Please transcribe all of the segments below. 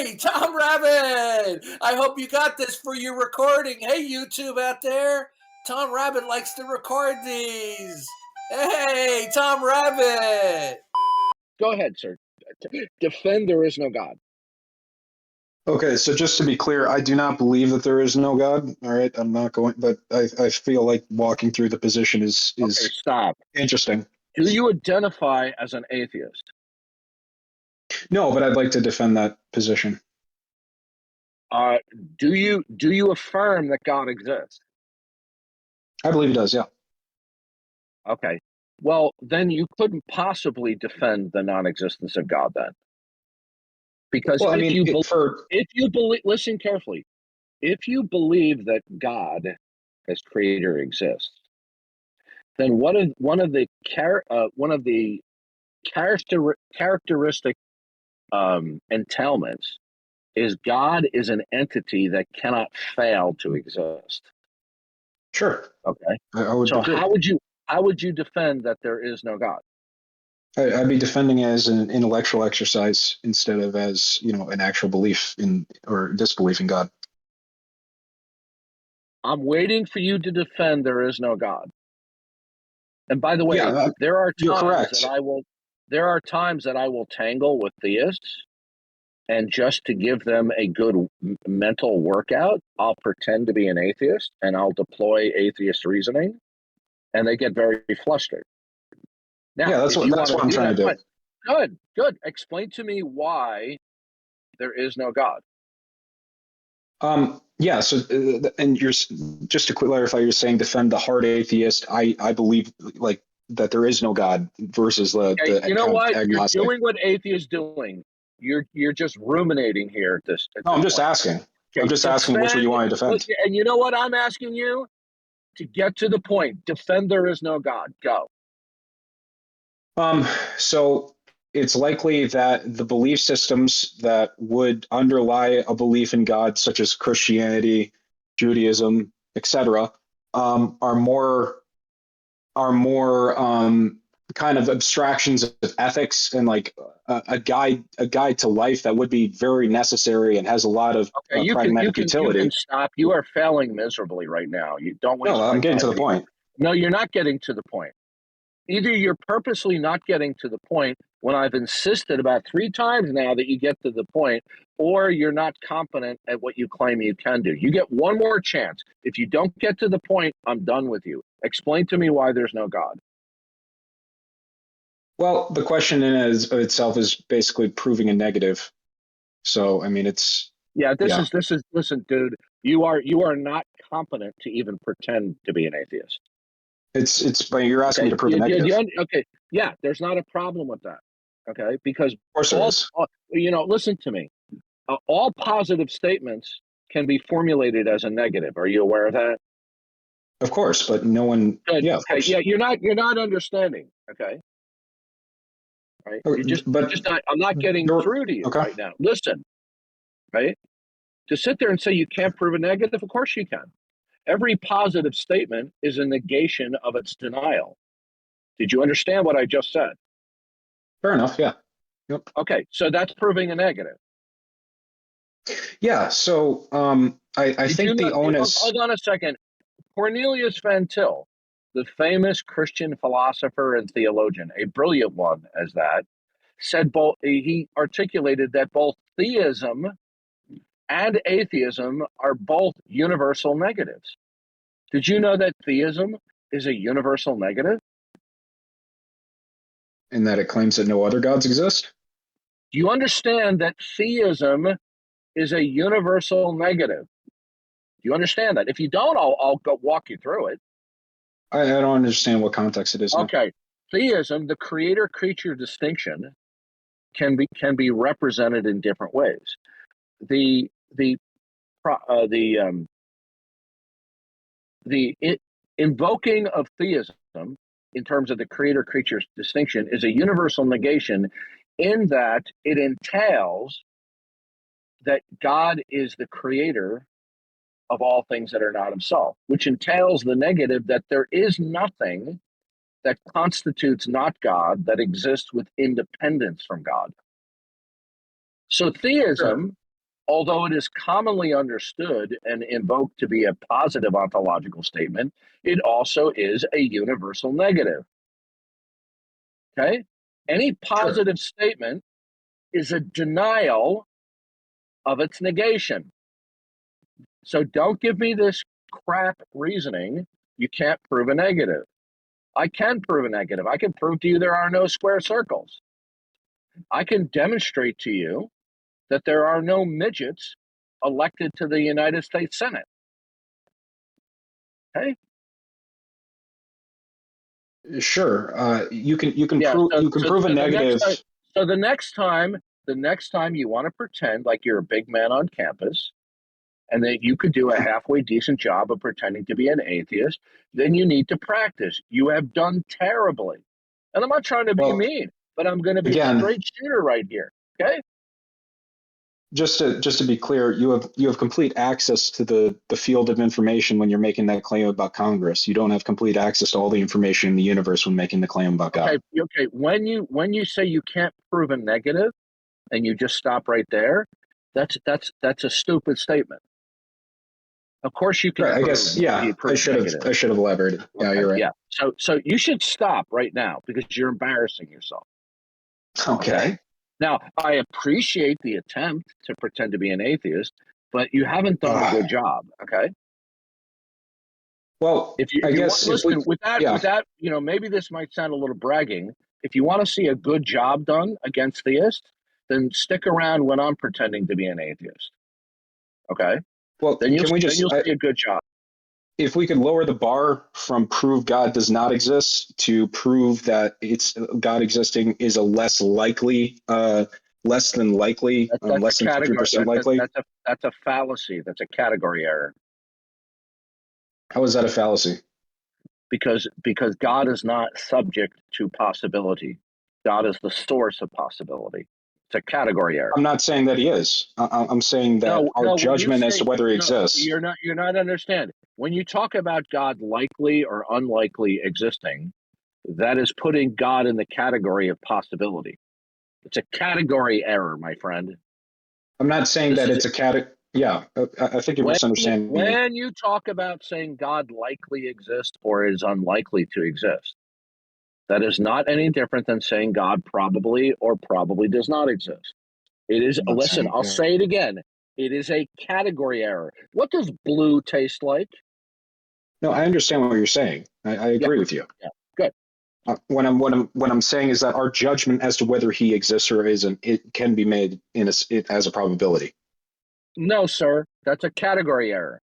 Hey, Tom Rabbit! I hope you got this for your recording. Hey, YouTube out there. Tom Rabbit likes to record these. Hey, Tom Rabbit! Go ahead, sir. Defend there is no God. Okay, so just to be clear, I do not believe that there is no God. All right, I'm not going, but I feel like walking through the position is Okay, stop. interesting. Do you identify as an atheist? No, but I'd like to defend that position. Do you affirm that God exists? I believe he does, yeah. Okay. Well, then you couldn't possibly defend the non-existence of God then. Because Well, I if mean, you believe, listen carefully. If you believe that God as creator exists, then one of the characteristic entailments is God is an entity that cannot fail to exist. sure. Okay. I would So agree. how would you defend that there is no God? I'd be defending it as an intellectual exercise instead of as, an actual belief in or disbelief in God. I'm waiting for you to defend there is no God. And by the way, Yeah, you're correct. There are times that I will tangle with theists, and just to give them a good mental workout, I'll pretend to be an atheist and I'll deploy atheist reasoning, and they get very flustered. Now, Yeah, that's what I'm trying to do. Good. Explain to me why there is no God. Yeah. So, and you're just to clarify, you're saying defend the hard atheist. I believe like that there is no God versus the You know what? agnostic. You're doing what atheists doing. You're just ruminating here at this. No, I'm just point. asking. Okay, I'm just asking which one you want to defend. And you know what I'm asking you? To get to the point, defend there is no God. Go. So it's likely that the belief systems that would underlie a belief in God, such as Christianity, Judaism, etc., are more kind of abstractions of ethics and like a guide to life that would be very necessary and has a lot of pragmatic utility. You can stop. You are failing miserably right now. You don't waste. No, I'm getting to the point. No, you're not getting to the point. Either you're purposely not getting to the point when I've insisted about 3 times now that you get to the point, or you're not competent at what you claim you can do. You get one more chance. If you don't get to the point, I'm done with you. Explain to me why there's no God. Well, the question in itself is basically proving a negative. So, I mean, it's this is listen, dude, you are not competent to even pretend to be an atheist. but you're asking me to prove a negative. Okay, yeah, there's not a problem with that. Okay, because of course there is. Listen to me. All positive statements can be formulated as a negative. Are you aware of that? Of course, but no one. Good. Yeah, okay. Yeah, you're not understanding. Okay. Right. I'm not getting through to you right now. Listen. Right. To sit there and say you can't prove a negative, of course you can. Every positive statement is a negation of its denial. Did you understand what I just said? Fair enough. Yeah. Yep. Okay, so that's proving a negative. Yeah. So I think the onus. Hold on a second. Cornelius Van Til, the famous Christian philosopher and theologian, a brilliant one as that, said he articulated that both theism and atheism are both universal negatives. Did you know that theism is a universal negative? In that it claims that no other gods exist? Do you understand that theism is a universal negative? Do you understand that? If you don't, I'll go walk you through it. I don't understand what context it is now. Okay. Theism, the creator-creature distinction, can be represented in different ways. The invoking of theism in terms of the creator-creature distinction is a universal negation in that it entails that God is the creator of all things that are not himself, which entails the negative that there is nothing that constitutes not God that exists with independence from God. So theism although it is commonly understood and invoked to be a positive ontological statement, it also is a universal negative. Okay? Any positive statement is a denial of its negation. So don't give me this crap reasoning. You can't prove a negative. I can prove a negative. I can prove to you there are no square circles. I can demonstrate to you that there are no midgets elected to the United States Senate. Okay? Sure. You can Yeah, prove a negative. So the next time you want to pretend like you're a big man on campus and that you could do a halfway decent job of pretending to be an atheist, then you need to practice. You have done terribly. And I'm not trying to be mean, but I'm going to be a straight shooter right here. Okay? Just to be clear, you have complete access to the field of information when you're making that claim about Congress. You don't have complete access to all the information in the universe when making the claim about God. Okay. When you say you can't prove a negative and you just stop right there, that's a stupid statement. Of course you can. Right, I guess, yeah. I should have elaborated. Okay, yeah, you're right. Yeah. So you should stop right now because you're embarrassing yourself. Okay. Now, I appreciate the attempt to pretend to be an atheist, but you haven't done a good job. Okay. Well, with that, maybe this might sound a little bragging. If you want to see a good job done against theists, then stick around when I'm pretending to be an atheist. Okay. Well, then you'll see a good job. If we could lower the bar from prove God does not exist to prove that it's God existing is a less than likely, less than 50% likely. That's a fallacy. That's a category error. How is that a fallacy? Because God is not subject to possibility. God is the source of possibility. It's a category error. I'm not saying that he is. I'm saying that our judgment as to whether he exists. You're not understanding. When you talk about God likely or unlikely existing, that is putting God in the category of possibility. It's a category error, my friend. I'm not saying that it's a category. Yeah, I think you're misunderstanding. When you talk about saying God likely exists or is unlikely to exist, that is not any different than saying God probably or probably does not exist. It is, listen, I'll say it again. It is a category error. What does blue taste like? No, I understand what you're saying. I agree with you. Yeah, good. What I'm saying is that our judgment as to whether he exists or isn't, it can be made as a probability. No, sir, that's a category error.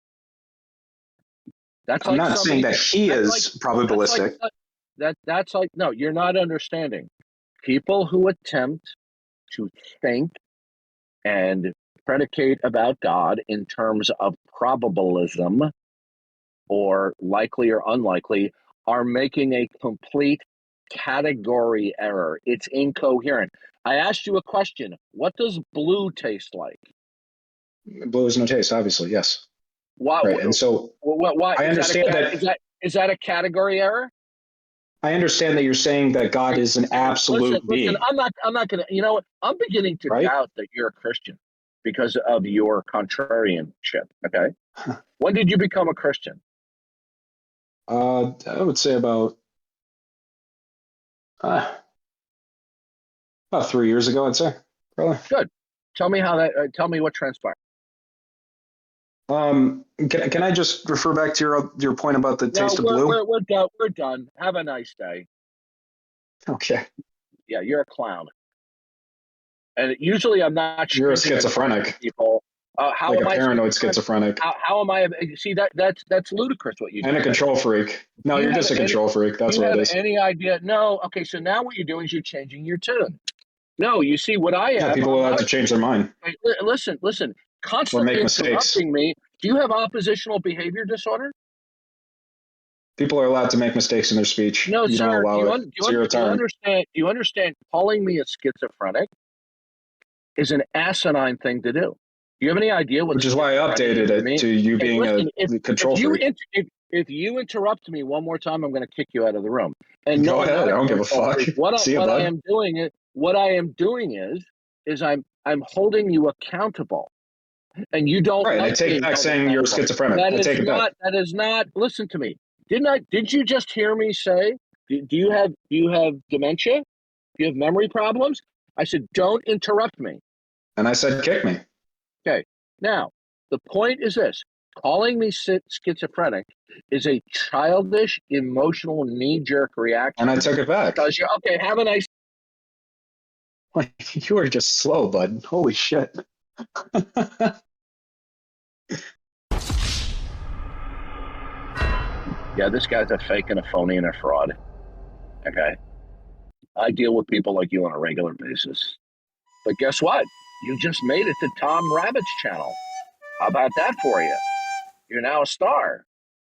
I'm not saying that he is probabilistic. That's like, no, you're not understanding. People who attempt to think and predicate about God in terms of probabilism or likely or unlikely are making a complete category error. It's incoherent. I asked you a question. What does blue taste like? Blue is no taste, obviously, yes. Why? Right. And so why I understand is that a category error? I understand that you're saying that God is an absolute being. Listen, I'm not gonna, you know what? I'm beginning to doubt that you're a Christian because of your contrarianship. Okay. When did you become a Christian? I would say about 3 years ago, I'd say. Probably. Good. Tell me tell me what transpired. Can I just refer back to your point about the taste of blue? We're done. Have a nice day. Okay. Yeah, you're a clown. And usually I'm not. You're a schizophrenic. People. How like am a paranoid schizophrenic. How am I? See that's ludicrous what you. And a control freak. No, you're just a control freak. That's what it is. Any idea? No. Okay, so now what you're doing is you're changing your tune. No, you see what I am. Yeah, people will have to change their mind. Listen. Constantly interrupting me. Do you have oppositional behavior disorder? People are allowed to make mistakes in their speech. No, you sir. Don't allow Do you understand? Calling me a schizophrenic is an asinine thing to do. Do you have any idea what? Which is why I updated it to you being a control freak. If you interrupt me one more time, I'm going to kick you out of the room. And go ahead. I don't give a fuck. What I am doing is I'm holding you accountable and you don't Right. like I take being back held saying you're accountable. schizophrenic. I take it back. That is not. Listen to me. Did you just hear me say? Do you have dementia? Do you have memory problems? I said, don't interrupt me. And I said, kick me. Okay. Now, the point is this: calling me schizophrenic is a childish, emotional, knee-jerk reaction. And I took it back. Because you're okay. Have a nice. You are just slow, bud. Holy shit. Yeah, this guy's a fake and a phony and a fraud. Okay. I deal with people like you on a regular basis. But guess what? You just made it to Tom Rabbit's channel. How about that for you? You're now a star.